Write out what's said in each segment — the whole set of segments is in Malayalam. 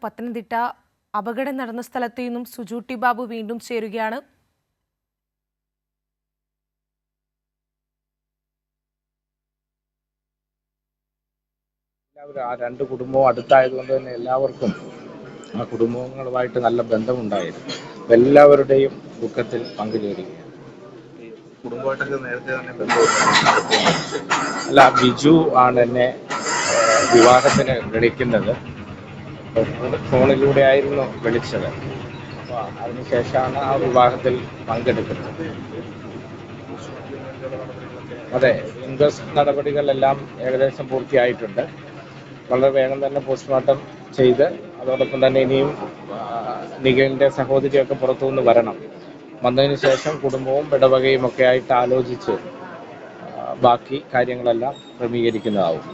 പത്തനംതിട്ട അപകടം നടന്ന സ്ഥലത്തു നിന്നും സുജൂട്ടി ബാബു വീണ്ടും ചേരുകയാണ്. ആ രണ്ട് കുടുംബവും അടുത്തായതുകൊണ്ട് തന്നെ എല്ലാവർക്കും ആ കുടുംബങ്ങളുമായിട്ട് നല്ല ബന്ധമുണ്ടായിരുന്നു. എല്ലാവരുടെയും ദുഃഖത്തിൽ പങ്കുചേരുകയാണ്. കുടുംബമായിട്ടൊക്കെ നേരത്തെ തന്നെ ബന്ധമുണ്ടായിരുന്നു. അല്ല, ബിജു ആണ് എന്നെ വിവാഹത്തിന് വിളിക്കുന്നത്. ഫോണിലൂടെ ആയിരുന്നു വിളിച്ചത്. അപ്പോൾ അതിനുശേഷമാണ് ആ വിവാഹത്തിൽ പങ്കെടുക്കുന്നത്. അതെ, ഇൻക്വസ്റ്റ് നടപടികളെല്ലാം ഏകദേശം പൂർത്തിയായിട്ടുണ്ട്. വളരെ വേഗം തന്നെ പോസ്റ്റ്മോർട്ടം ചെയ്ത് അതോടൊപ്പം തന്നെ ഇനിയും നിഖിലിൻ്റെ സഹോദരിയൊക്കെ പുറത്തുനിന്ന് വരണം. വന്നതിന് ശേഷം കുടുംബവും ഇടവകയും ഒക്കെ ആയിട്ട് ആലോചിച്ച് ബാക്കി കാര്യങ്ങളെല്ലാം ക്രമീകരിക്കുന്നതാവും.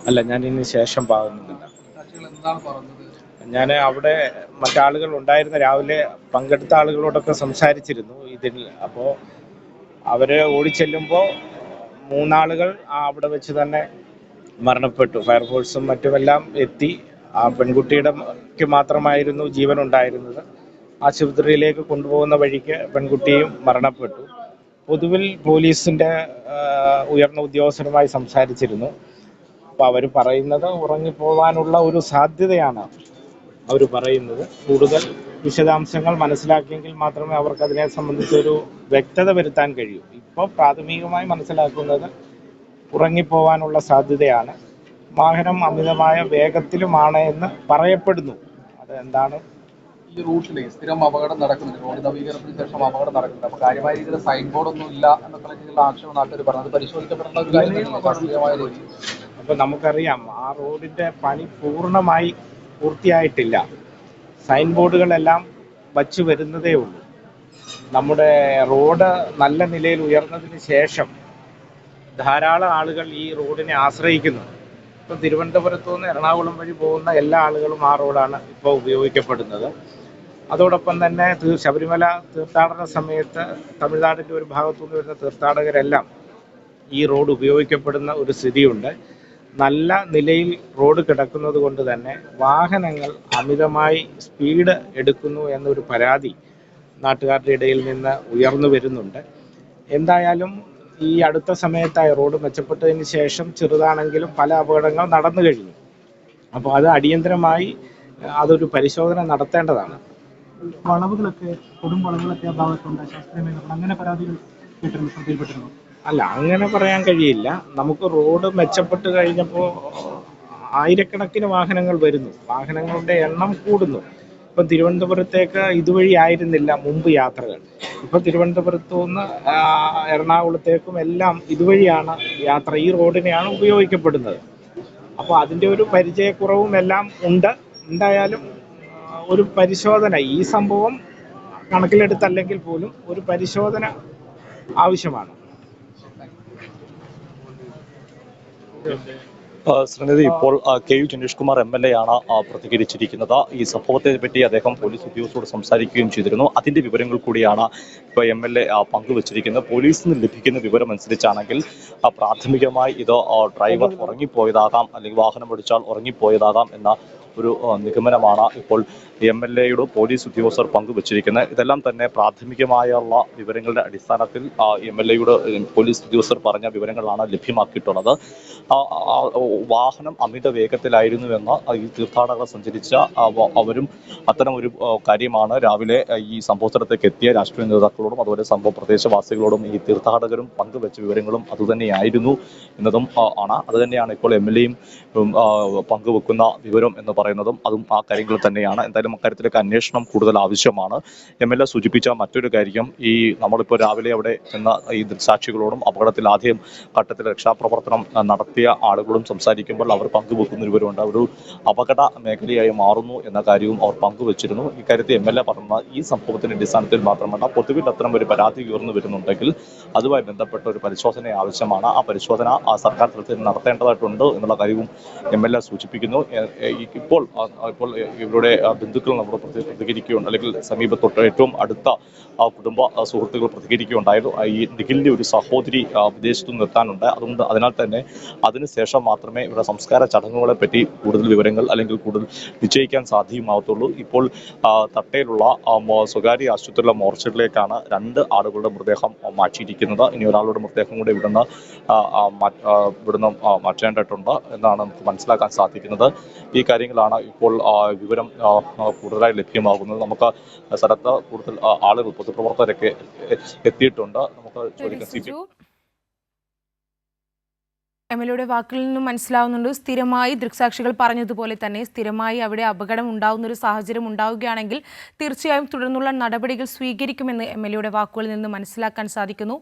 അല്ല, ഞാൻ ഇതിന് ശേഷം പാകുന്നില്ല. ഞാൻ അവിടെ മറ്റാളുകൾ ഉണ്ടായിരുന്ന രാവിലെ പങ്കെടുത്ത ആളുകളോടൊക്കെ സംസാരിച്ചിരുന്നു ഇതിൽ. അപ്പോൾ അവർ ഓടിച്ചെല്ലുമ്പോൾ 3 ആളുകൾ അവിടെ വെച്ച് തന്നെ മരണപ്പെട്ടു. ഫയർഫോഴ്സും മറ്റുമെല്ലാം എത്തി. ആ പെൺകുട്ടിയുടെ മാത്രമായിരുന്നു ജീവൻ ഉണ്ടായിരുന്നത്. ആശുപത്രിയിലേക്ക് കൊണ്ടുപോകുന്ന വഴിക്ക് പെൺകുട്ടിയും മരണപ്പെട്ടു. പൊതുവിൽ പോലീസിൻ്റെ ഉയർന്ന ഉദ്യോഗസ്ഥരുമായി സംസാരിച്ചിരുന്നു. അപ്പോൾ അവർ പറയുന്നത് ഉറങ്ങിപ്പോകാനുള്ള ഒരു സാധ്യതയാണ് അവർ പറയുന്നത്. കൂടുതൽ വിശദാംശങ്ങൾ മനസ്സിലാക്കിയെങ്കിൽ മാത്രമേ അവർക്ക് അതിനെ സംബന്ധിച്ചൊരു വ്യക്തത വരുത്താൻ കഴിയൂ. ഇപ്പോൾ പ്രാഥമികമായി മനസ്സിലാക്കുന്നത് ഉറങ്ങിപ്പോവാനുള്ള സാധ്യതയാണ്. വാഹനം അമിതമായ വേഗത്തിലുമാണ് എന്ന് പറയപ്പെടുന്നു. അത് എന്താണ്? ഈ റൂട്ടിലെ സ്ഥിരം അപകടം നടക്കുന്നുണ്ട്. റോഡ് നവീകരണത്തിന് ശേഷം അപകടം നടക്കുന്നുണ്ട്. അപ്പോൾ കാര്യമായ രീതിയിൽ സൈൻ ബോർഡൊന്നും ഇല്ല എന്നൊക്കെ രീതിയിലുള്ള ആക്ഷേപം നാട്ടുകാർ പറഞ്ഞത് പരിശോധിക്കപ്പെടേണ്ട ഒരു കാര്യം. അപ്പോൾ നമുക്കറിയാം, ആ റോഡിൻ്റെ പണി പൂർണ്ണമായി പൂർത്തിയായിട്ടില്ല. സൈൻ ബോർഡുകളെല്ലാം വച്ചു വരുന്നതേ ഉള്ളൂ. നമ്മുടെ റോഡ് നല്ല നിലയിൽ ഉയർന്നതിന് ശേഷം ധാരാളം ആളുകൾ ഈ റോഡിനെ ആശ്രയിക്കുന്നു. ഇപ്പോൾ തിരുവനന്തപുരത്തു നിന്ന് എറണാകുളം വഴി പോകുന്ന എല്ലാ ആളുകളും ആ റോഡാണ് ഇപ്പോൾ ഉപയോഗിക്കപ്പെടുന്നത്. അതോടൊപ്പം തന്നെ ശബരിമല തീർത്ഥാടന സമയത്ത് തമിഴ്നാടിൻ്റെ ഒരു ഭാഗത്തുനിന്ന് വരുന്ന തീർത്ഥാടകരെല്ലാം ഈ റോഡ് ഉപയോഗിക്കപ്പെടുന്ന ഒരു സ്ഥിതിയുണ്ട്. നല്ല നിലയിൽ റോഡ് കിടക്കുന്നത് കൊണ്ട് തന്നെ വാഹനങ്ങൾ അമിതമായി സ്പീഡ് എടുക്കുന്നു എന്നൊരു പരാതി നാട്ടുകാരുടെ ഇടയിൽ നിന്ന് ഉയർന്നു വരുന്നുണ്ട്. എന്തായാലും ഈ അടുത്ത സമയത്തായി റോഡ് മെച്ചപ്പെട്ടതിന് ശേഷം ചെറുതാണെങ്കിലും പല അപകടങ്ങൾ നടന്നു കഴിഞ്ഞു. അപ്പോൾ അത് അടിയന്തരമായി അതൊരു പരിശോധന നടത്തേണ്ടതാണ്. വളവുകളൊക്കെ കൊടും വളവുകളൊക്കെ ആ ഭാഗത്തുണ്ട്, ശാസ്ത്രീയ അങ്ങനെ പരാതികൾ ശ്രദ്ധയിൽപ്പെട്ടിരുന്നു. അല്ല, അങ്ങനെ പറയാൻ കഴിയില്ല. നമുക്ക് റോഡ് മെച്ചപ്പെട്ട് കഴിഞ്ഞപ്പോൾ ആയിരക്കണക്കിന് വാഹനങ്ങൾ വരുന്നു. വാഹനങ്ങളുടെ എണ്ണം കൂടുന്നു. ഇപ്പം തിരുവനന്തപുരത്തേക്ക് ഇതുവഴി ആയിരുന്നില്ല മുമ്പ് യാത്രകൾ. ഇപ്പം തിരുവനന്തപുരത്തു നിന്ന് എറണാകുളത്തേക്കും എല്ലാം ഇതുവഴിയാണ് യാത്ര. ഈ റോഡിനെയാണ് ഉപയോഗിക്കപ്പെടുന്നത്. അപ്പോൾ അതിൻ്റെ ഒരു പരിചയക്കുറവും എല്ലാം ഉണ്ട്. എന്തായാലും ഒരു പരിശോധന, ഈ സംഭവം കണക്കിലെടുത്തല്ലെങ്കിൽ പോലും ഒരു പരിശോധന ആവശ്യമാണ്. ശ്രീനിധി, ഇപ്പോൾ KU ജനീഷ് കുമാർ MLA ആണ് പ്രതികരിച്ചിരിക്കുന്നത്. ഈ സംഭവത്തെ പറ്റി അദ്ദേഹം പോലീസ് ഉദ്യോഗസ്ഥരോട് സംസാരിക്കുകയും ചെയ്തിരുന്നു. അതിന്റെ വിവരങ്ങൾ കൂടിയാണ് ഇപ്പോൾ MLA പങ്കുവച്ചിരിക്കുന്നത്. പോലീസിൽ നിന്ന് ലഭിക്കുന്ന വിവരം അനുസരിച്ചാണെങ്കിൽ പ്രാഥമികമായി ഇത് ഡ്രൈവർ ഉറങ്ങിപ്പോയതാകാം, അല്ലെങ്കിൽ വാഹനം ഓടിച്ചാൽ ഉറങ്ങിപ്പോയതാകാം എന്ന ഒരു നിഗമനമാണ് ഇപ്പോൾ MLAയുടെ പോലീസ് ഉദ്യോഗസ്ഥർ പങ്കുവച്ചിരിക്കുന്നത്. ഇതെല്ലാം തന്നെ പ്രാഥമികമായുള്ള വിവരങ്ങളുടെ അടിസ്ഥാനത്തിൽ MLAയുടെ പോലീസ് ഉദ്യോഗസ്ഥർ പറഞ്ഞ വിവരങ്ങളാണ് ലഭ്യമാക്കിയിട്ടുള്ളത്. വാഹനം അമിത വേഗത്തിലായിരുന്നുവെന്ന് ഈ തീർത്ഥാടകർ സഞ്ചരിച്ച അവരും അത്തരം ഒരു കാര്യമാണ് രാവിലെ ഈ സംഭവ സ്ഥലത്തേക്ക് എത്തിയ രാഷ്ട്രീയ നേതാക്കളോടും അതുപോലെ സംഭവ പ്രദേശവാസികളോടും ഈ തീർത്ഥാടകരും പങ്കുവെച്ച വിവരങ്ങളും അതുതന്നെയായിരുന്നു എന്നതും ആണ്. അതുതന്നെയാണ് ഇപ്പോൾ MLAയും പങ്കുവെക്കുന്ന വിവരം എന്ന് പറയുന്നതും അതും ആ കാര്യങ്ങൾ തന്നെയാണ്. എന്തായാലും അക്കാര്യത്തിലേക്ക് അന്വേഷണം കൂടുതൽ ആവശ്യമാണ്. MLA സൂചിപ്പിച്ച മറ്റൊരു കാര്യം, ഈ നമ്മളിപ്പോൾ രാവിലെ അവിടെ ചെന്ന ഈ ദൃക്സാക്ഷികളോടും അപകടത്തിൽ ആദ്യം ഘട്ടത്തിൽ രക്ഷാപ്രവർത്തനം നടത്തിയ ആളുകളും സംസാരിക്കുമ്പോൾ അവർ പങ്കുവെക്കുന്ന വിവരമുണ്ട്. ഒരു അപകട മേഖലയായി മാറുന്നു എന്ന കാര്യവും അവർ പങ്കുവച്ചിരുന്നു. ഇക്കാര്യത്തിൽ MLA പറഞ്ഞ ഈ സംഭവത്തിന്റെ അടിസ്ഥാനത്തിൽ മാത്രമല്ല, പൊതുവിൽ അത്തരം ഒരു പരാതി ഉയർന്നു വരുന്നുണ്ടെങ്കിൽ അതുമായി ബന്ധപ്പെട്ട ഒരു പരിശോധന ആവശ്യമാണ്. ആ പരിശോധന സർക്കാർ തലത്തിൽ നടത്തേണ്ടതായിട്ടുണ്ട് എന്നുള്ള കാര്യവും MLA സൂചിപ്പിക്കുന്നു. ഇപ്പോൾ ഇവരുടെ ബന്ധുക്കൾ നമ്മൾ പ്രതികരിക്കുകയുണ്ട്, അല്ലെങ്കിൽ സമീപത്തൊട്ട് ഏറ്റവും അടുത്ത കുടുംബ സുഹൃത്തുക്കൾ പ്രതികരിക്കുകയുണ്ടായിരുന്നു. ഈ നിഖിലിന്റെ ഒരു സഹോദരി വിദേശത്തു നിർത്താനുണ്ട്. അതുകൊണ്ട് അതിനാൽ തന്നെ അതിനുശേഷം മാത്രം മാത്രമേ ഇവിടെ സംസ്കാര ചടങ്ങുകളെ പറ്റി കൂടുതൽ വിവരങ്ങൾ അല്ലെങ്കിൽ കൂടുതൽ നിശ്ചയിക്കാൻ സാധ്യമാകത്തുള്ളൂ. ഇപ്പോൾ തട്ടയിലുള്ള സ്വകാര്യ ആശുപത്രിയിലെ മോർച്ചറിയിലേക്കാണ് 2 ആളുകളുടെ മൃതദേഹം മാറ്റിയിരിക്കുന്നത്. ഇനി ഒരാളുടെ മൃതദേഹം കൂടെ ഇവിടുന്ന് മാറ്റേണ്ടതായിട്ടുണ്ട് എന്നാണ് നമുക്ക് മനസ്സിലാക്കാൻ സാധിക്കുന്നത്. ഈ കാര്യങ്ങളാണ് ഇപ്പോൾ വിവരം കൂടുതലായി ലഭ്യമാകുന്നത്. നമുക്ക് സ്ഥലത്ത് കൂടുതൽ ആളുകൾ പൊതുപ്രവർത്തകരൊക്കെ എത്തിയിട്ടുണ്ട്. നമുക്ക് ചോദിക്കാം. എംഎൽഎയുടെ വാക്കിൽ നിന്നും മനസ്സിലാവുന്നുണ്ട്, സ്ഥിരമായി ദൃക്സാക്ഷികൾ പറഞ്ഞതുപോലെ തന്നെ സ്ഥിരമായി അവിടെ അപകടം ഉണ്ടാകുന്ന ഒരു സാഹചര്യം ഉണ്ടാവുകയാണെങ്കിൽ തീർച്ചയായും തുടർന്നുള്ള നടപടികൾ സ്വീകരിക്കുമെന്ന് എംഎൽഎയുടെ വാക്കുകളിൽ നിന്ന് മനസ്സിലാക്കാൻ സാധിക്കുന്നു.